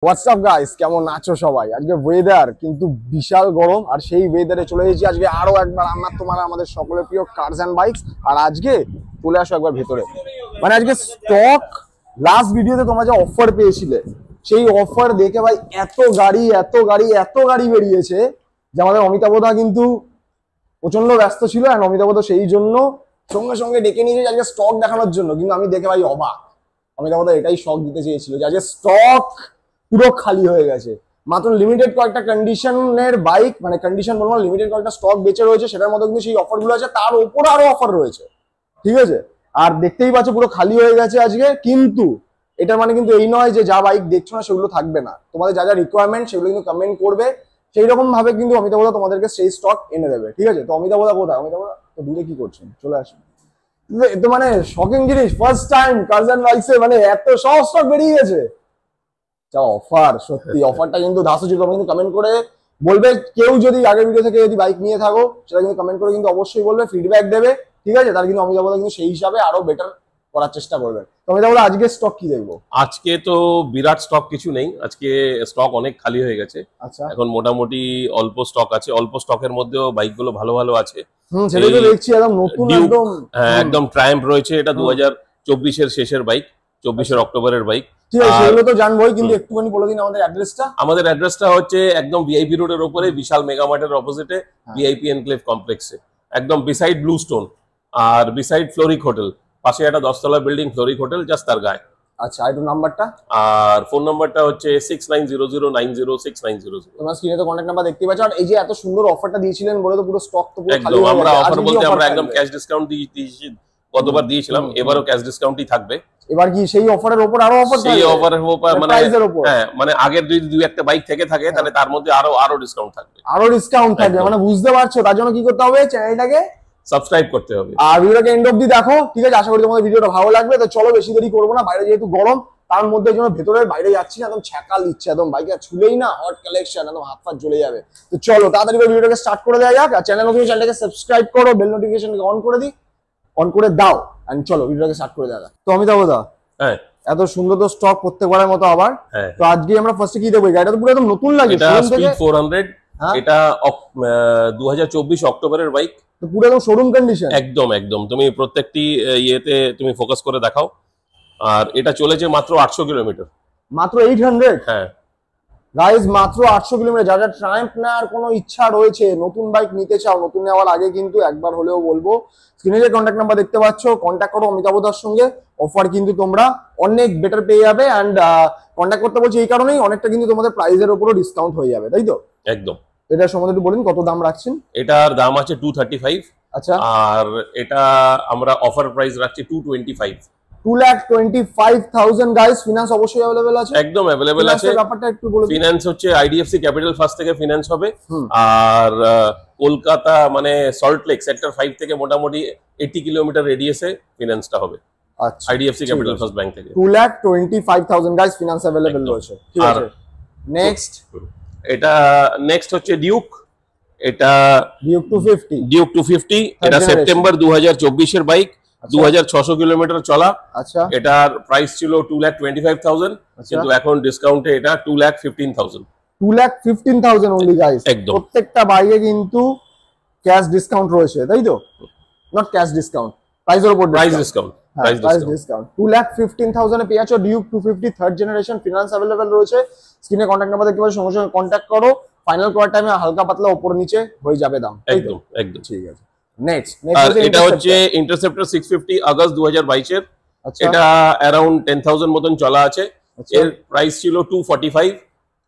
WhatsApp guys, কেমন আছো সবাই? আজকে ওয়েদার কিন্তু বিশাল গরম, আর সেই ওয়েদারে চলে এসেছি আজকে আরো একবার আমাদের সকলের প্রিয় কার্স অ্যান্ড বাইকস। আর আজকে চলে আসো একবার ভেতরে, মানে আজকে স্টক লাস্ট ভিডিওতে তোমরা যে অফার পেয়েছিলে সেই অফার দেখে ভাই এত গাড়ি বেরিয়েছে যে আমাদের অমিতাভদা কিন্তু প্রচন্ড ব্যস্ত ছিল। আর অমিতাভদা সেই জন্য সঙ্গে সঙ্গে ডেকে নিয়েছে আজকে স্টক দেখানোর জন্য। কিন্তু আমি দেখে ভাই অবাক, অমিতাভদা এটাই শখ দিতে চেয়েছিল যে আজকে স্টক পুরো খালি হয়ে গেছে। মাত্র লিমিটেড কয়েকটা কন্ডিশনের বাইক, মানে কন্ডিশন বলবো না, লিমিটেড কয়েকটা স্টক বেঁচে রয়েছে, সেটার মধ্যে কিন্তু সেই অফারগুলো আছে, তার উপর আরো অফার রয়েছে, ঠিক আছে? আর দেখতেই পাচ্ছ পুরো খালি হয়ে গেছে আজকে। কিন্তু এটার মানে কিন্তু এই নয় যে যা বাইক দেখছো না সেগুলো থাকবে না, তোমাদের যা যা রিকোয়ারমেন্ট সেগুলো কিন্তু কমেন্ট করবে, সেই রকম ভাবে কিন্তু অমিতাভদা তোমাদেরকে সেই স্টক এনে দেবে, ঠিক আছে? তো অমিতাভদা কোথায়? অমিতাভদা তো দূরে কি করছেন, চলে আসুন। তো মানে শকিং জিনিস, ফার্স্ট টাইম কার্স এন্ড বাইকসে মানে এত সব স্টক বেরিয়ে গেছে। যা অফার, সত্যি অফারটা কিন্তু দাসুচি। তোমরা কিন্তু কমেন্ট করে বলবে, কেউ যদি আগের ভিডিও থেকে যদি বাইক নিয়ে থাকো সেটা কিন্তু কমেন্ট করে কিন্তু অবশ্যই বলবে, ফিডব্যাক দেবে, ঠিক আছে? তার কিন্তু অমিতাভদা কিন্তু সেই হিসাবে আরো বেটার করার চেষ্টা করবে। তো অমিতাভদা আজকে স্টক কি দেখবো? আজকে তো বিরাট স্টক কিছু নেই, আজকে স্টক অনেক খালি হয়ে গেছে। আচ্ছা, এখন মোটামুটি অল্প স্টক আছে, অল্প স্টকের মধ্যেও বাইকগুলো ভালো ভালো আছে। সেটাই তো দেখছি, একদম নতুন, একদম একদম ট্রায়াম্ফ রয়েছে, এটা 2024-এর শেষের বাইক, 24-এর অক্টোবরের বাইক। ঠিক আছে, সেগুলো তো জানবোই, কিন্তু একটুখানি বলে দিন আমাদের অ্যাড্রেসটা। আমাদের অ্যাড্রেসটা হচ্ছে একদম ভিআইপি রোডের উপরে, বিশাল মেগামার্টের অপোজিটে, ভিআইপি এনক্লেভ কমপ্লেক্সে, একদম বিসাইড ব্লু স্টোন আর বিসাইড ফ্লোরিক হোটেল, পাশে একটা 10তলা বিল্ডিং ফ্লোরিক হোটেল, জাস্ট তার গায়ে। আচ্ছা, একটু নাম্বারটা? আর ফোন নাম্বারটা হচ্ছে 6900906900। তোমার স্ক্রিনে তো কন্টাক্ট নাম্বার দেখতেই পাচ্ছ। আর এই যে এত সুন্দর অফারটা দিয়েছিলেন বলে তো পুরো স্টক তো পুরো খালি একদম, হয়ে আমরা গেছে। অফার আজকে বলতে কি আমরা offer একদম থাকবে? ক্যাশ ডিসকাউন্ট দিয়েছি, গতবার দিয়েছিলাম, এবারও ক্যাশ ডিসকাউন্টই থাকবে। এবার কি সেই অফারের উপর আরো অফার থাকবে? সেই অফারের উপর মানে প্রাইসের উপর? হ্যাঁ, মানে আগের যদি দুই একটা বাইক থেকে থাকে তাহলে তার মধ্যে আরো ডিসকাউন্ট থাকবে। আরো ডিসকাউন্ট থাকবে, একদম। মানে বুঝতে পারছো? তার জন্য কি করতে হবে? চ্যানেলটাকে সাবস্ক্রাইব করতে হবে আর ভিডিওটাকে এন্ড অবধি দেখো, ঠিক আছে? আশা করি তোমাদের ভিডিওটা ভালো লাগবে। তো চলো বেশি দেরি করবো না, বাইরে যেহেতু গরম, তার মধ্যে এই জন্য ভেতরের বাইরে যাচ্ছি না, একদম ছ্যাঁকা লিচ্ছে, একদম বাইকে ছুলেই না হট কালেকশন, একদম হাত ফাত জ্বলে যাবে। তো চলো তাড়াতাড়ি করে ভিডিওটাকে স্টার্ট করে দেওয়া যাক। আর চ্যানেলটাকে সাবস্ক্রাইব করো, বেল নোটিফিকেশনকে অন করে দিই, অন করে দাও। এন্ড চলো ভিডিওটাকে স্টার্ট করে দেওয়া যাক। তো অমিতাভদা, হ্যাঁ এত সুন্দর তো স্টক প্রত্যেকবারের মতো আবার। হ্যাঁ, তো আজকে আমরা ফার্স্টে কি দেখবো? গাড়িটা তো পুরো একদম নতুন লাগে, এটা শোরুম স্পিড থেকে। 400, হ্যাঁ। এটা 2024 অক্টোবরের বাইক, তো পুরো একদম শোরুম কন্ডিশন। একদম একদম। তুমি প্রত্যেকটি ইয়েতে তুমি ফোকাস করে দেখাও। আর এটা চলেছে মাত্র 800 কিলোমিটার। মাত্র 800? হ্যাঁ গাইজ, মাত্র 800 কিলোমিটার। যারা ট্রায়াম্ফ নেওয়ার কোনো ইচ্ছা রয়েছে, নতুন বাইক নিতে চাও, নতুন নেওয়ার আগে কিন্তু একবার হলেও বলবো, স্ক্রিনে যে কন্ট্যাক্ট নাম্বার দেখতে পাচ্ছ, কন্ট্যাক্ট করো অমিতাভদার সঙ্গে। অফার কিন্তু তোমরা অনেক বেটার পেয়ে যাবে। অ্যান্ড কন্ট্যাক্ট করতে বলছি এই কারণেই, অনেকটা কিন্তু তোমাদের প্রাইসের উপরও ডিসকাউন্ট হয়ে যাবে, তাই তো? একদম। এটার সম্বন্ধে একটু বলুন, কত দাম রাখছেন? এটার দাম আছে 235। আচ্ছা, আর এটা আমরা অফার প্রাইস রাখছি 225। 2,25,000 গাইস। ফিনান্স অবশ্যই অ্যাভেলেবেল আছে? একদম অ্যাভেলেবেল আছে। ব্যাপারটা একটু বলে দিন। ফিনান্স হচ্ছে আইডিএফসি ক্যাপিটাল ফার্স্ট থেকে ফিনান্স হবে। আর কলকাতা মানে সল্ট লেক সেক্টর 5 থেকে মোটামুটি 80 কিলোমিটার রেডিয়াসে ফিনান্সটা হবে। আচ্ছা, আইডিএফসি ক্যাপিটাল ফার্স্ট ব্যাংক থেকে 2,25,000 গাইস ফিনান্স অ্যাভেলেবেল রয়েছে, ঠিক আছে? নেক্সট, এটা নেক্সট হচ্ছে ডিউক। এটা ডিউক 250। ডিউক 250, এটা সেপ্টেম্বর 2024 এর বাইক, 2600 কিলোমিটার চলা। আচ্ছা, এটার প্রাইস ছিল 2,25,000, কিন্তু এখন ডিসকাউন্টে এটা 2,15,000। 2,15,000 অনলি গাইস। একদম। প্রত্যেকটা বাইকে কিন্তু ক্যাশ ডিসকাউন্ট রয়েছে, তাই তো? নট ক্যাশ ডিসকাউন্ট, প্রাইসের উপর প্রাইস ডিসকাউন্ট, প্রাইস ডিসকাউন্ট। 2,15,000 এ পেয়ে যাচ্ছ Duke 250 third generation. Finance available রয়েছে। স্ক্রিনে কন্ট্যাক্ট নাম্বার দেখতে পাচ্ছ, সঙ্গে সঙ্গে কন্ট্যাক্ট করো। ফাইনাল করার টাইমে হালকা পাতলা উপর নিচে হয়ে যাবে দাম, একদম একদম। ঠিক আছে। নেক্সট, আর এটা হচ্ছে ইন্টারসেপ্টর 650 আগস্ট 2022 এর। এটা অ্যারাউন্ড 10,000 মতন চলা আছে। এর প্রাইস ছিল 245,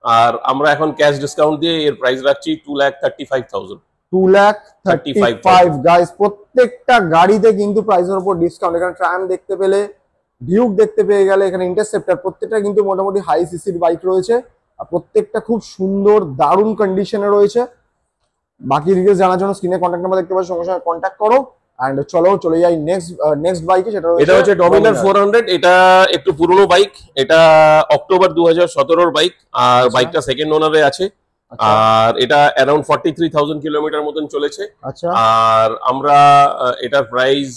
আর আমরা এখন ক্যাশ ডিসকাউন্ট দিয়ে এর প্রাইস রাখছি 2,35,000। 2,35,000 গাইস। প্রত্যেকটা গাড়িতে কিন্তু প্রাইসের উপর ডিসকাউন্ট। এখানে ট্রায়াম্ফ দেখতে পেলে, ডিউক দেখতে পেয়ে গেলে, এখানে ইন্টারসেপ্টর, প্রত্যেকটা কিন্তু মোটামুটি হাই সিসির বাইক রয়েছে। আর প্রত্যেকটা খুব সুন্দর দারুণ কন্ডিশনে রয়েছে। বাকি ডিটেইলস জানার জন্য স্ক্রিনে কন্ট্যাক্ট নাম্বার দেখতে পাচ্ছ, সঙ্গে সঙ্গে কন্ট্যাক্ট করো। এন্ড চলো চলে যাই নেক্সট বাইকে, এটা হচ্ছে ডমিনার 400। এটা একটু পুরনো বাইক, এটা অক্টোবর 2017 বাইক, আর বাইকটা সেকেন্ড ওনারে আছে। আর এটা অ্যারাউন্ড 43,000 কিলোমিটার মতন চলেছে। আর আমরা এটার প্রাইস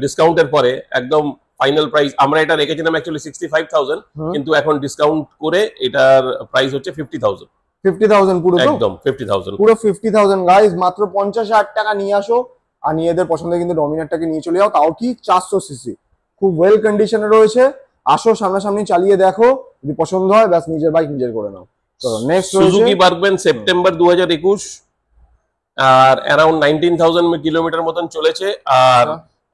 ডিসকাউন্টের পরে একদম ফাইনাল প্রাইস আমরা এটা রেখেছিলাম অ্যাকচুয়ালি 65,000, কিন্তু এখন ডিসকাউন্ট করে এটার প্রাইস হচ্ছে 50,000। 50,000 পুরো তো? একদম 50,000 পুরো 50,000 গাইস, মাত্র 50,000 টাকা নিয়ে আসো আর নিজেদের পছন্দের কিন্তু ডমিনারটাকে নিয়ে চলে যাও, তাও কি 400 সিসি, খুব ওয়েল কন্ডিশনে রয়েছে। আসো সামনাসামনি চালিয়ে দেখো, যদি পছন্দ হয় ব্যাস নিজের বাইক নিজের করে নাও। চলো নেক্সট রয়েছে সুজুকি বার্গম্যান সেপ্টেম্বর 2021, আর অ্যারাউন্ড 19,000 কিলোমিটার মতন চলেছে। আর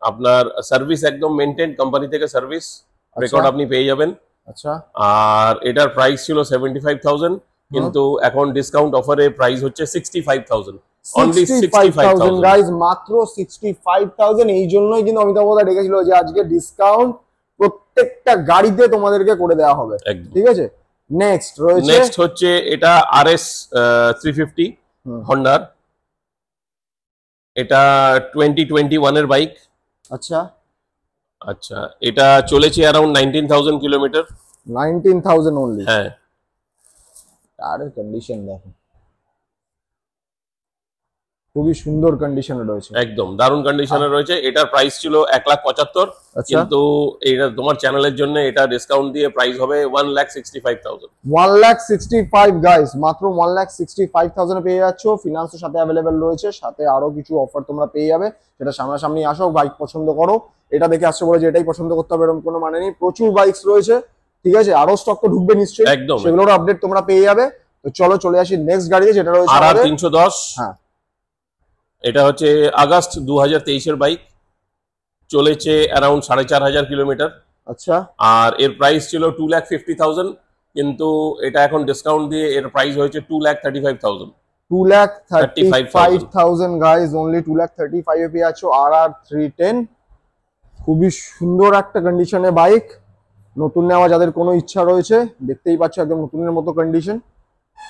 আপনার সার্ভিস একদম মেইনটেইন, কোম্পানি থেকে সার্ভিস রেকর্ড আপনি পেয়ে যাবেন। আচ্ছা, আর এটার প্রাইস ছিল 75,000, কিন্তু এখন ডিসকাউন্ট অফারে প্রাইস হচ্ছে 65,000, অনলি 65,000 গাইস, মাত্র 65,000। এই জন্যই কিন্তু অমিতাভ দা ডেকেছিল যে আজকে ডিসকাউন্ট প্রত্যেকটা গাড়িতে তোমাদেরকে করে দেওয়া হবে। ঠিক আছে, নেক্সট রয়েছে, নেক্সট হচ্ছে এটা RS 350 হন্ডার, এটা 2021 এর বাইক। আচ্ছা আচ্ছা, এটা চলেছে অ্যারাউন্ড 19,000 কিলোমিটার। 19,000 অনলি? হ্যাঁ। আর কন্ডিশন দেখো, খুবই সুন্দর কন্ডিশনে রয়েছে, একদম দারুণ কন্ডিশনে রয়েছে। এটার প্রাইস ছিল 1,75,000, কিন্তু এটা তোমার চ্যানেলের জন্য এটা ডিসকাউন্ট দিয়ে প্রাইস হবে 1,65,000। 1,65,000 গাইস, মাত্র 1,65,000 এ পেয়ে যাচ্ছ। ফিনান্সের সাথে অ্যাভেলেবেল রয়েছে, সাথে আরো কিছু অফার তোমরা পেয়ে যাবে। সেটা সামনাসামনি আসো, বাইক পছন্দ করো, এটা দেখে আসছো বলে যে এটাই পছন্দ করতে হবে এরকম কোনো মানে নেই। প্রচুর বাইকস রয়েছে, ঠিক আছে, আরো স্টক তো ঢুকবে নিশ্চয়ই, একদম সেগুলোর আপডেট তোমরা পেয়ে যাবে। তো চলো চলে আসি নেক্সট গাড়িতে, যেটা রয়েছে RR 310। হ্যাঁ, এটা হচ্ছে আগস্ট 2023 এর বাইক, চলেছে অ্যারাউন্ড 4,500 কিলোমিটার। আচ্ছা, আর এর প্রাইস ছিল 2,50,000, কিন্তু এটা এখন ডিসকাউন্ট দিয়ে এর প্রাইস হয়েছে 2,35,000। 2,35,000 গাইস, অনলি 2,35,000 এ পেয়ে যাচ্ছ RR 310। খুবই সুন্দর একটা কন্ডিশনে বাইক, নতুন নেওয়া যাদের কোনো ইচ্ছা রয়েছে, দেখতেই পাচ্ছ একদম নতুনের মতো কন্ডিশন।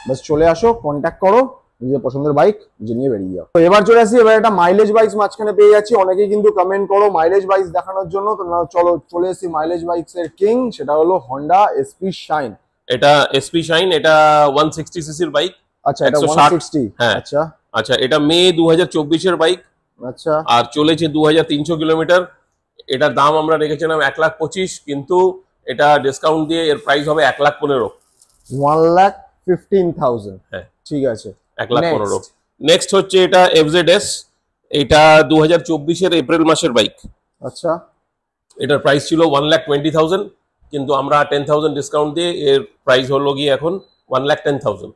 বাস চলে আসো, কন্ট্যাক্ট করো, নিজের পছন্দের বাইক নিজে নিয়ে বেরিয়ে যাও। তো এবার চলে আসি, এবার একটা মাইলেজ বাইকস মাঝখানে পেয়ে যাচ্ছি। অনেকেই কিন্তু কমেন্ট করো মাইলেজ বাইকস দেখানোর জন্য, তো চলো চলে আসি মাইলেজ বাইকস এর কিং, সেটা হলো হন্ডা এসপি শাইন। এটা এসপি শাইন, এটা 160 সিসির বাইক। আচ্ছা, এটা 160? হ্যাঁ। আচ্ছা আচ্ছা, এটা মে 2024 এর বাইক। আচ্ছা, আর চলেছে 2,300 কিলোমিটার। এটার দাম আমরা রেখেছিলাম 1,25,000, কিন্তু এটা ডিসকাউন্ট দিয়ে এর প্রাইস হবে 1,15,000। 1,15,000? হ্যাঁ, ঠিক আছে, 1,15,000। নেক্সট হচ্ছে এটা FZS, এটা 2024 এর এপ্রিল মাসের বাইক। আচ্ছা, এটার প্রাইস ছিল 1,20,000, কিন্তু আমরা 10,000 ডিসকাউন্ট দিয়ে এর প্রাইস হলো গিয়ে এখন 1,10,000।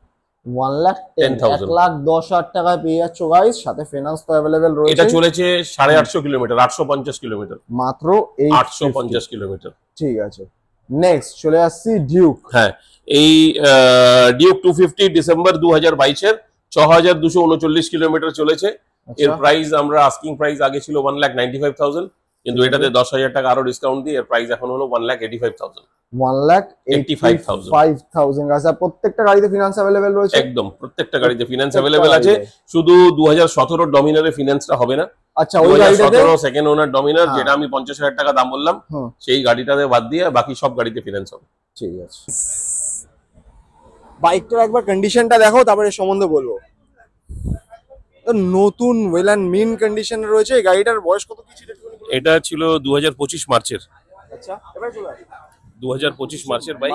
1,10,000 টাকায় পেয়ে যাচ্ছ গাইস, সাথে ফিনান্স তো অ্যাভেলেবেল রয়েছে। এটা চলেছে 850 কিলোমিটার, 850 কিলোমিটার, মাত্র 850 কিলোমিটার। ঠিক আছে, নেক্সট চলে আসছি ডিউক। হ্যাঁ, এই ডিউক 250 ডিসেম্বর 2022 এর 6,239 কিলোমিটার চলেছে। এর প্রাইস আমরা আস্কিং প্রাইস আগে ছিল 1,95,000, কিন্তু এটাতে 10,000 টাকা আরো ডিসকাউন্ট দিয়ে এর প্রাইস এখন হলো 1,85,000। 1,85,000 গাইস, আর প্রত্যেকটা গাড়িতে ফিনান্স অ্যাভেলেবেল রয়েছে? একদম, প্রত্যেকটা গাড়িতে ফিনান্স অ্যাভেলেবেল আছে, শুধু 2017 ডমিনারে ফিনান্সটা হবে না। আচ্ছা, ওই গাড়িটাতে 2017 সেকেন্ড ওনার ডমিনার, যেটা আমি 50,000 টাকা দাম বললাম, সেই গাড়িটাতে বাদ দিয়ে বাকি সব গাড়িতে ফিনান্স হবে। ঠিক আছে, বাইকটার একবার কন্ডিশনটা দেখো, তারপরে এর সম্বন্ধে বলবো। নতুন ওয়েল এন্ড মিন কন্ডিশনে রয়েছে। এই গাড়িটার বয়স কত কি ছিল? এটা ছিল 2025 মার্চের। আচ্ছা, এবারে চলে আসি। 2025 মার্চের বাইক,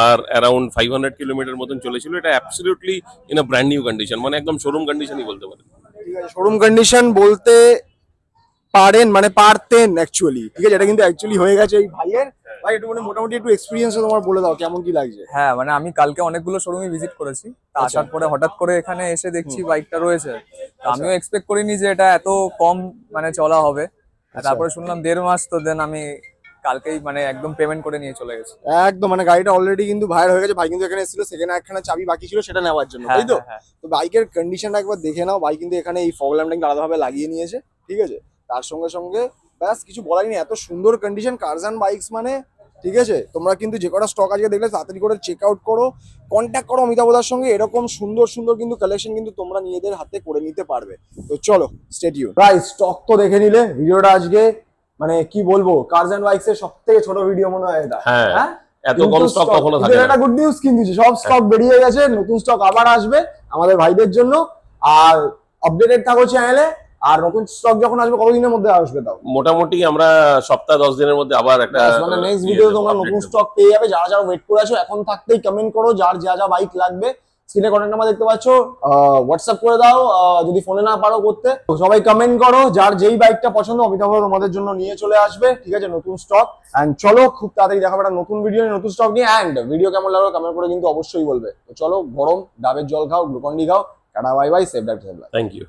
আর অ্যারাউন্ড 500 কিলোমিটার মতন চলেছিল। এটা absolutely in a brand new condition, মানে একদম শোরুম কন্ডিশনই বলতে পারেন। ঠিক আছে, শোরুম কন্ডিশন বলতে পারেন, মানে পারতেন অ্যাকচুয়ালি। ঠিক আছে, এটা কিন্তু অ্যাকচুয়ালি হয়ে গেছে এই ভাইয়ের। ভাই একটু মানে মোটামুটি একটু এক্সপেরিয়েন্স তোমার বলে দাও, কেমন কি লাগছে? হ্যাঁ, মানে আমি কালকে অনেকগুলো শোরুমে ভিজিট করেছি, তা আসার পরে হঠাৎ করে এখানে এসে দেখছি বাইকটা রয়েছে। আমিও এক্সপেক্ট করিনি যে এটা এত কম মানে চলা হবে। তারপরে শুনলাম 1.5 মাস, তো দেন আমি কালকেই মানে একদম পেমেন্ট করে নিয়ে চলে গেছি। একদম, মানে গাড়িটা অলরেডি কিন্তু ভাইয়ের হয়ে গেছে। ভাই কিন্তু এখানে এসেছিল সেকেন্ড একখানা চাবি বাকি ছিল সেটা নেওয়ার জন্য, তাই তো? তো বাইকের কন্ডিশনটা একবার দেখে নাও। বাইক কিন্তু এখানে এই ফগ ল্যাম্পটা আলাদাভাবে লাগিয়ে নিয়েছে, ঠিক আছে। তার সঙ্গে সঙ্গে ব্যাস কিছু বলার নেই, এত সুন্দর কন্ডিশন কারজান বাইকস মানে, ঠিক আছে। তোমরা কিন্তু যে কটা স্টক আজকে দেখলে তাড়াতাড়ি করে চেক আউট করো, কন্ট্যাক্ট করো অমিতাভদার সঙ্গে। এরকম সুন্দর সুন্দর কিন্তু কালেকশন কিন্তু তোমরা নিজেদের হাতে করে নিতে পারবে। তো চলো স্টে টিউন। গাইস, স্টক তো দেখে নিলে, ভিডিওটা আজকে মানে কি বলবো, কারজান বাইকস এর সবথেকে ছোট ভিডিও মনে হয় এটা। হ্যাঁ, এত কম স্টক কখনো থাকে না। এটা গুড নিউজ কিন্তু, সব স্টক বেরিয়ে গেছে, নতুন স্টক আবার আসবে আমাদের ভাইদের জন্য। আর আপডেটেড থাকো চ্যানেলে, আর নতুন স্টক যখন আসবে কতদিনের মধ্যে আসবে তাও? মোটামুটি আমরা সপ্তাহ 10 দিনের মধ্যে আবার একটা মানে নেক্সট ভিডিও তোমরা নতুন স্টক পেয়ে যাবে। যারা যারা ওয়েট করে আছো এখন থাকতেই কমেন্ট করো, যার যা যা বাইক লাগবে স্ক্রিনে কন্ট্যাক্ট নাম্বার দেখতে পাচ্ছ, হোয়াটসঅ্যাপ করে দাও যদি ফোনে না পারো করতে। তো সবাই কমেন্ট করো, যার যেই বাইকটা পছন্দ অমিতাভ তোমাদের জন্য নিয়ে চলে আসবে, ঠিক আছে, নতুন স্টক। এন্ড চলো খুব তাড়াতাড়ি দেখাবো একটা নতুন ভিডিও নিয়ে, নতুন স্টক নিয়ে। এন্ড ভিডিও কেমন লাগলো কমেন্ট করে কিন্তু অবশ্যই বলবে। তো চলো, গরম ডাবের জল খাও, গ্লুকন ডি খাও, tata bye bye, safe drive. Thank you.